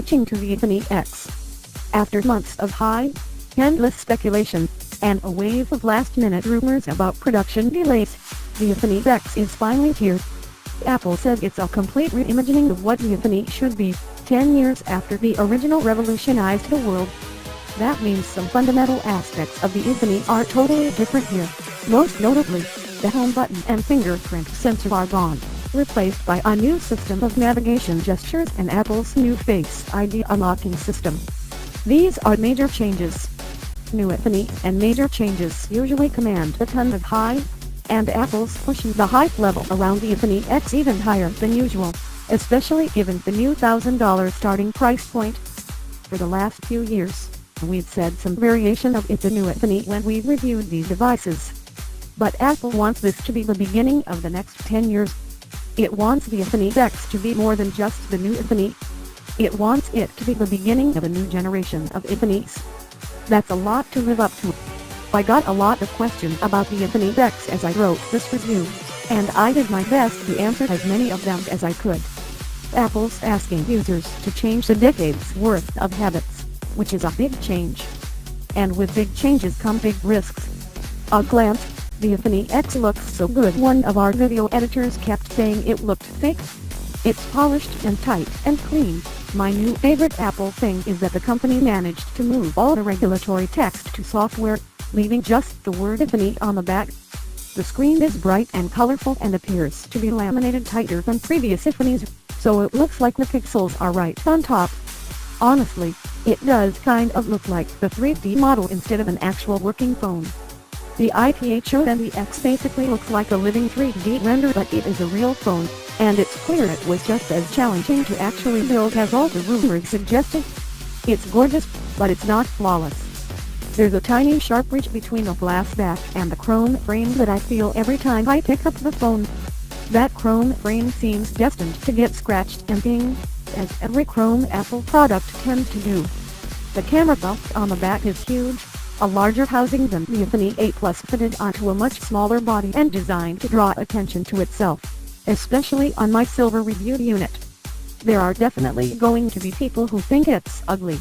switching to the iPhone X. After months of high, endless speculation, and a wave of last-minute rumors about production delays, the iPhone X is finally here. Apple says it's a complete reimagining of what the iPhone should be, 10 years after the original revolutionized the world. That means some fundamental aspects of the iPhone are totally different here. Most notably, the home button and fingerprint sensor are gone, replaced by a new system of navigation gestures and Apple's new Face ID unlocking system. These are major changes. New iPhone and major changes usually command a ton of hype, and Apple's pushing the hype level around the iPhone X even higher than usual, especially given the new $1,000 starting price point. For the last few years, we've said some variation of it's a new iPhone when we've reviewed these devices. But Apple wants this to be the beginning of the next 10 years. It wants the iPhone X to be more than just the new iPhone. It wants it to be the beginning of a new generation of iPhones. That's a lot to live up to. I got a lot of questions about the iPhone X as I wrote this review, and I did my best to answer as many of them as I could. Apple's asking users to change a decade's worth of habits, which is a big change. And with big changes come big risks. A glance, the iPhone X looks so good. One of our video editors kept saying it looked fake. It's polished and tight and clean. My new favorite Apple thing is that the company managed to move all the regulatory text to software, leaving just the word iPhone on the back. The screen is bright and colorful and appears to be laminated tighter than previous iPhones, so it looks like the pixels are right on top. Honestly, it does kind of look like the 3D model instead of an actual working phone. The iPhone and the X basically looks like a living 3D render, but it is a real phone, and it's clear it was just as challenging to actually build as all the rumors suggested. It's gorgeous, but it's not flawless. There's a tiny sharp ridge between the glass back and the chrome frame that I feel every time I pick up the phone. That chrome frame seems destined to get scratched and dinged, as every chrome Apple product tends to do. The camera buff on the back is huge, a larger housing than the iPhone 8 Plus fitted onto a much smaller body and designed to draw attention to itself, especially on my silver reviewed unit. There are definitely going to be people who think it's ugly,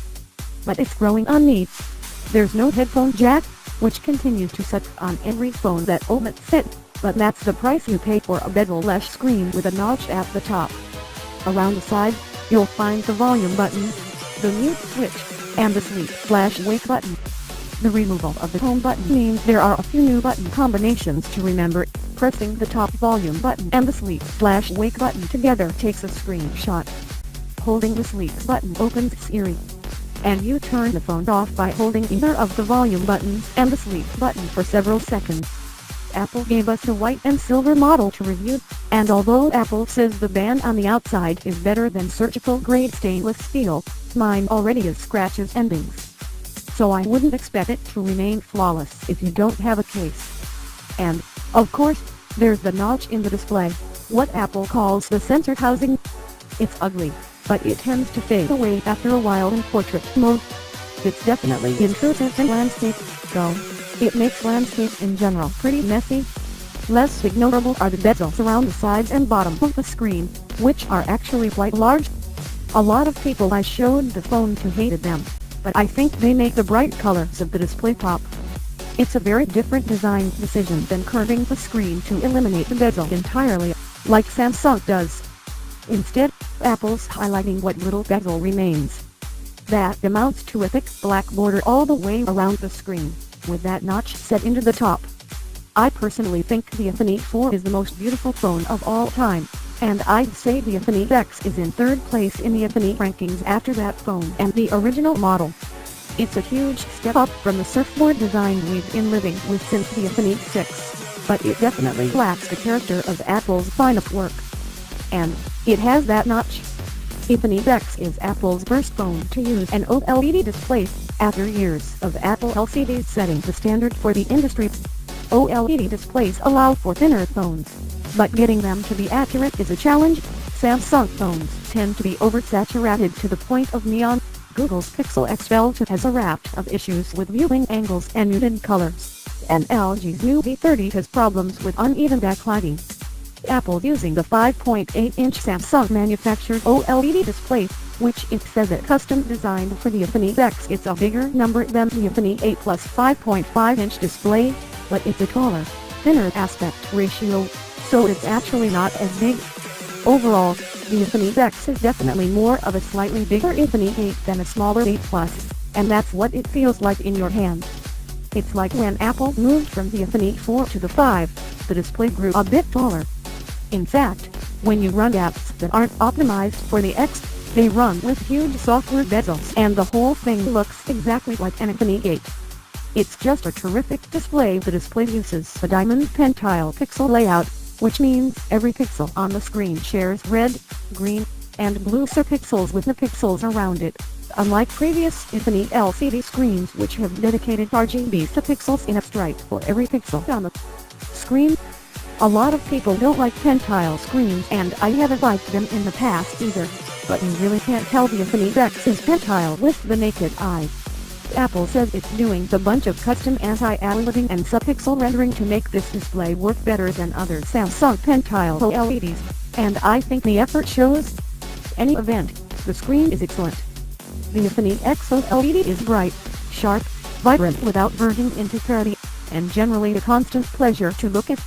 but it's growing on me. There's no headphone jack, which continues to suck on every phone that omits it, but that's the price you pay for a bezel-less screen with a notch at the top. Around the side, you'll find the volume button, the mute switch, and the sleep/wake button. The removal of the home button means there are a few new button combinations to remember. Pressing the top volume button and the sleep/wake button together takes a screenshot. Holding the sleep button opens Siri, and you turn the phone off by holding either of the volume buttons and the sleep button for several seconds. Apple gave us a white and silver model to review, and although Apple says the band on the outside is better than surgical-grade stainless steel, mine already has scratches and dings. So I wouldn't expect it to remain flawless if you don't have a case. And, of course, there's the notch in the display, what Apple calls the sensor housing. It's ugly, but it tends to fade away after a while in portrait mode. It's definitely intrusive in landscape, though. It makes landscape in general pretty messy. Less ignorable are the bezels around the sides and bottom of the screen, which are actually quite large. A lot of people I showed the phone to hated them, but I think they make the bright colors of the display pop. It's a very different design decision than curving the screen to eliminate the bezel entirely, like Samsung does. Instead, Apple's highlighting what little bezel remains. That amounts to a thick black border all the way around the screen, with that notch set into the top. I personally think the iPhone 4 is the most beautiful phone of all time, and I'd say the iPhone X is in third place in the iPhone rankings after that phone and the original model. It's a huge step up from the surfboard design we've been living with since the iPhone 6, but it definitely lacks the character of Apple's finest work. And it has that notch. iPhone X is Apple's first phone to use an OLED display, after years of Apple LCDs setting the standard for the industry. OLED displays allow for thinner phones, but getting them to be accurate is a challenge. Samsung phones tend to be oversaturated to the point of neon. Google's Pixel XL2 has a raft of issues with viewing angles and muted colors, and LG's new V30 has problems with uneven backlighting. Apple using the 5.8-inch Samsung manufactured OLED display which it says it custom designed for the Infinix X. It's a bigger number than the Infinix 8 Plus 5.5-inch display, but it's a taller, thinner aspect ratio, so it's actually not as big. Overall, the Infinix X is definitely more of a slightly bigger Infinix 8 than a smaller 8 Plus, and that's what it feels like in your hand. It's like when Apple moved from the Infinix 4 to the 5, the display grew a bit taller. In fact, when you run apps that aren't optimized for the X, they run with huge software bezels and the whole thing looks exactly like an Infinix 8. It's just a terrific display. The display uses a diamond pentile pixel layout, which means every pixel on the screen shares red, green, and blue subpixels with the pixels around it, unlike previous Infinix LCD screens which have dedicated RGB subpixels in a stripe for every pixel on the screen. A lot of people don't like pentile screens, and I haven't liked them in the past either, but you really can't tell the Infinix X is pentile with the naked eye. Apple says it's doing a bunch of custom anti-aliasing and subpixel rendering to make this display work better than other Samsung pentile OLEDs, and I think the effort shows. Any event, the screen is excellent. The Infinix X OLED is bright, sharp, vibrant without verging into parity, and generally a constant pleasure to look at.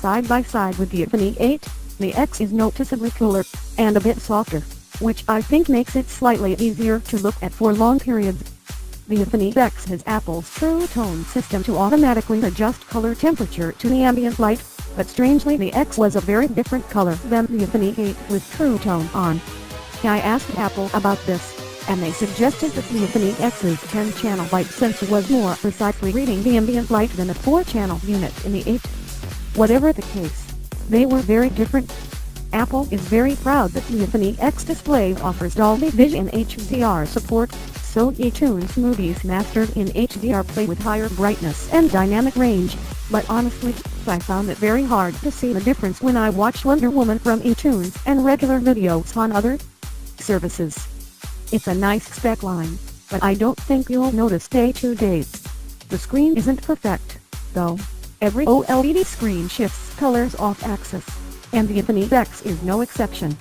Side by side with the Infinix 8, the X is noticeably cooler, and a bit softer, which I think makes it slightly easier to look at for long periods. The Infinix X has Apple's True Tone system to automatically adjust color temperature to the ambient light, but strangely the X was a very different color than the Infinix 8 with True Tone on. I asked Apple about this, and they suggested that the Infinix X's 10-channel light sensor was more precisely reading the ambient light than a 4-channel unit in the 8. Whatever the case, they were very different. Apple is very proud that the Infinix X display offers Dolby Vision HDR support, so iTunes movies mastered in HDR play with higher brightness and dynamic range, but honestly, I found it very hard to see the difference when I watched Wonder Woman from iTunes and regular videos on other services. It's a nice spec line, but I don't think you'll notice day to day. The screen isn't perfect, though. Every OLED screen shifts colors off-axis, and the Infinix X is no exception.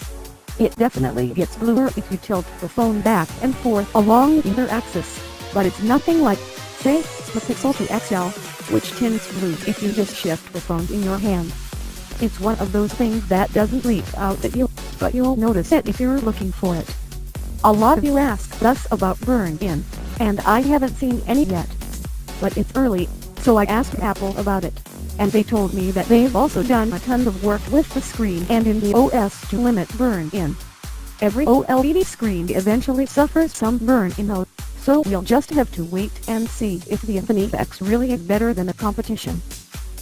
It definitely gets bluer if you tilt the phone back and forth along either axis, but it's nothing like, say, the Pixel 2 XL, which tints blue if you just shift the phone in your hand. It's one of those things that doesn't leap out at you, but you'll notice it if you're looking for it. A lot of you ask us about burn-in, and I haven't seen any yet. But it's early, so I asked Apple about it, and they told me that they've also done a ton of work with the screen and in the OS to limit burn-in. Every OLED screen eventually suffers some burn-in though, so we'll just have to wait and see if the Infinix X really is better than the competition.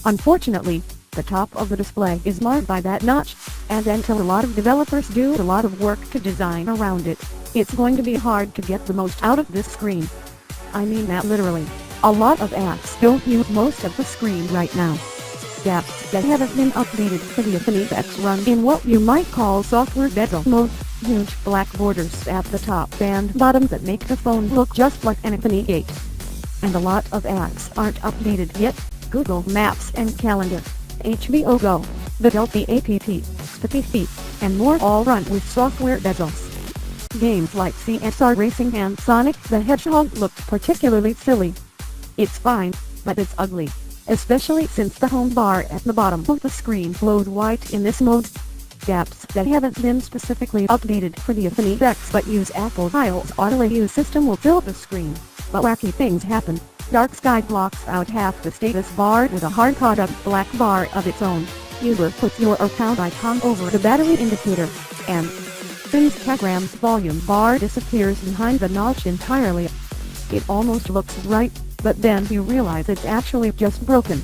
Unfortunately, the top of the display is marred by that notch, and until a lot of developers do a lot of work to design around it, it's going to be hard to get the most out of this screen. I mean that literally. A lot of apps don't use most of the screen right now. Apps that haven't been updated for the Infinix X run in what you might call software bezel mode, huge black borders at the top and bottom that make the phone look just like an Infinix 8. And a lot of apps aren't updated yet. Google Maps and Calendar, HBO Go, the Delphi app, Spotify, and more all run with software bezels. Games like CSR Racing and Sonic the Hedgehog looked particularly silly. It's fine, but it's ugly, especially since the home bar at the bottom of the screen glows white in this mode. Apps that haven't been specifically updated for the Infinix X but use Apple's iOS auto system will fill the screen, but wacky things happen. Dark sky blocks out half the status bar with a hard-coded black bar of its own. User puts your account icon over the battery indicator, and Instagram's volume bar disappears behind the notch entirely. It almost looks right, but then you realize it's actually just broken.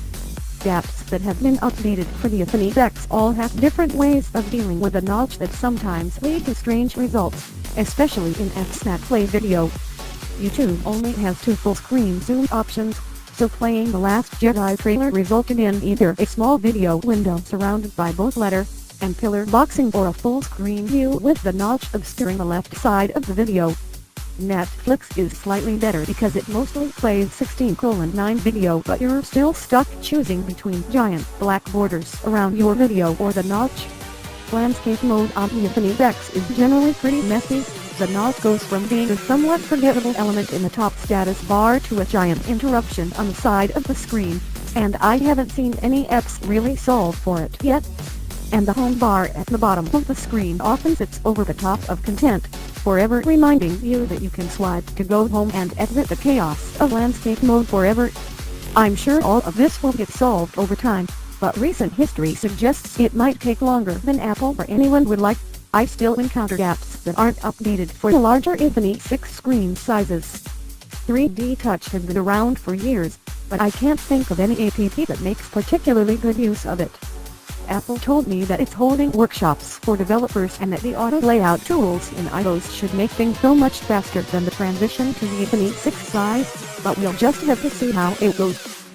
Apps that have been updated for the Infinix X all have different ways of dealing with a notch that sometimes lead to strange results, especially in XSnap Play video. YouTube only has 2 full-screen zoom options, so playing The Last Jedi trailer resulted in either a small video window surrounded by both letter and pillar boxing or a full-screen view with the notch obscuring the left side of the video. Netflix is slightly better because it mostly plays 16:9 video, but you're still stuck choosing between giant black borders around your video or the notch. Landscape mode on the Infinix X is generally pretty messy, The knob goes from being a somewhat forgettable element in the top status bar to a giant interruption on the side of the screen, and I haven't seen any apps really solve for it yet. And the home bar at the bottom of the screen often sits over the top of content, forever reminding you that you can swipe to go home and exit the chaos of landscape mode forever. I'm sure all of this will get solved over time, but recent history suggests it might take longer than Apple or anyone would like. I still encounter apps that aren't updated for the larger Infinix 6 screen sizes. 3D Touch has been around for years, but I can't think of any app that makes particularly good use of it. Apple told me that it's holding workshops for developers and that the auto layout tools in iOS should make things go much faster than the transition to the Infinix 6 size, but we'll just have to see how it goes.